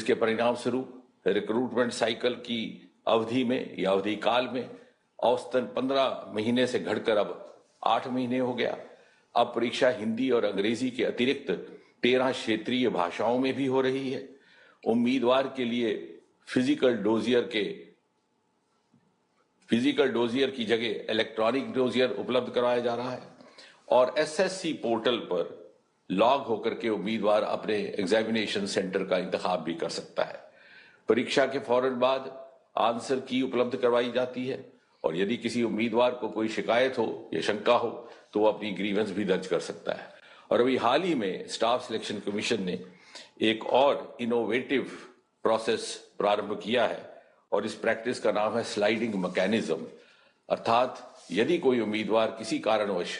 जिसके परिणाम स्वरूप रिक्रूटमेंट साइकिल की अवधि में या अवधि काल में औसतन 15 महीने से घटकर अब 8 महीने हो गया। अब परीक्षा हिंदी और अंग्रेजी के अतिरिक्त 13 क्षेत्रीय भाषाओं में भी हो रही है। उम्मीदवार के लिए फिजिकल डोजियर की जगह इलेक्ट्रॉनिक डोजियर उपलब्ध कराया जा रहा है और एसएससी पोर्टल पर लॉग होकर के उम्मीदवार अपने एग्जामिनेशन सेंटर का इंतखाब भी कर सकता है। परीक्षा के फौरन बाद आंसर की उपलब्ध करवाई जाती है और यदि किसी उम्मीदवार को कोई शिकायत हो या शंका हो तो वो अपनी ग्रीवेंस भी दर्ज कर सकता है। और अभी हाल ही में स्टाफ सिलेक्शन कमीशन ने एक और इनोवेटिव प्रोसेस प्रारंभ किया है और इस प्रैक्टिस का नाम है स्लाइडिंग मैकेनिज्म। अर्थात यदि कोई उम्मीदवार किसी कारणवश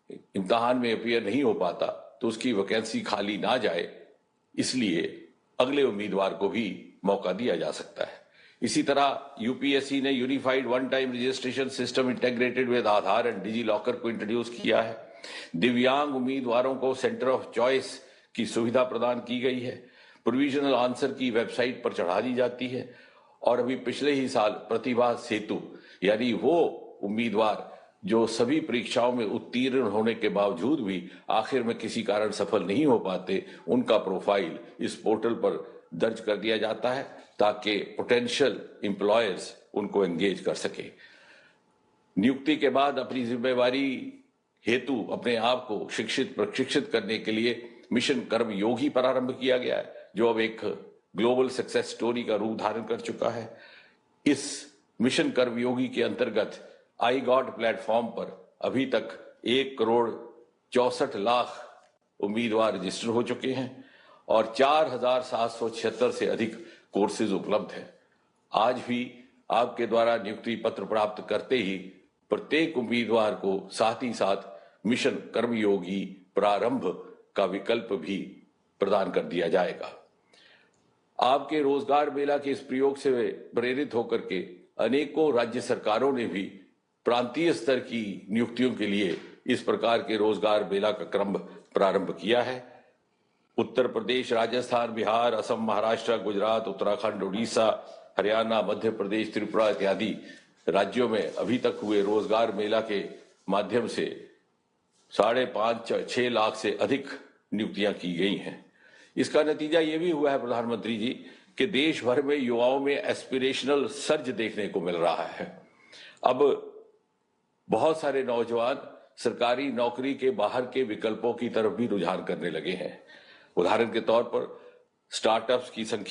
इम्तिहान में अपीयर नहीं हो पाता तो उसकी वैकेंसी खाली ना जाए, इसलिए अगले उम्मीदवार को भी मौका दिया जा सकता है। इसी तरह यूपीएससी ने unified one time registration system integrated with Aadhaar and DigiLocker को इंट्रोड्यूस किया है। दिव्यांग उम्मीदवारों को सेंटर ऑफ चॉइस की सुविधा प्रदान की गई है। प्रोविजनल आंसर की वेबसाइट पर चढ़ा दी जाती है और अभी पिछले ही साल प्रतिभा सेतु यानी वो उम्मीदवार जो सभी परीक्षाओं में उत्तीर्ण होने के बावजूद भी आखिर में किसी कारण सफल नहीं हो पाते, उनका प्रोफाइल इस पोर्टल पर दर्ज कर दिया जाता है ताकि पोटेंशियल एम्प्लॉयर्स उनको एंगेज कर सके। नियुक्ति के बाद अपनी जिम्मेवारी हेतु अपने आप को प्रशिक्षित करने के लिए मिशन कर्मयोगी प्रारंभ किया गया है, जो अब एक ग्लोबल सक्सेस स्टोरी का रूप धारण कर चुका है। इस मिशन कर्मयोगी के अंतर्गत आई गॉट प्लेटफॉर्म पर अभी तक 1,64,00,000 उम्मीदवार रजिस्टर हो चुके हैं और 4,776 से अधिक कोर्सेज उपलब्ध हैं। आज भी आपके द्वारा नियुक्ति पत्र प्राप्त करते ही प्रत्येक उम्मीदवार को साथ ही साथ मिशन कर्मयोगी प्रारंभ का विकल्प भी प्रदान कर दिया जाएगा। आपके रोजगार मेला के इस प्रयोग से प्रेरित होकर के अनेकों राज्य सरकारों ने भी प्रांतीय स्तर की नियुक्तियों के लिए इस प्रकार के रोजगार मेला का क्रम प्रारंभ किया है। उत्तर प्रदेश, राजस्थान, बिहार, असम, महाराष्ट्र, गुजरात, उत्तराखंड, उड़ीसा, हरियाणा, मध्य प्रदेश, त्रिपुरा इत्यादि राज्यों में अभी तक हुए रोजगार मेला के माध्यम से 5.5-6 लाख से अधिक नियुक्तियां की गई हैं। इसका नतीजा ये भी हुआ है प्रधानमंत्री जी कि देश भर में युवाओं में एस्पिरेशनल सर्ज देखने को मिल रहा है। अब बहुत सारे नौजवान सरकारी नौकरी के बाहर के विकल्पों की तरफ भी रुझान करने लगे हैं। उदाहरण के तौर पर स्टार्टअप्स की संख्या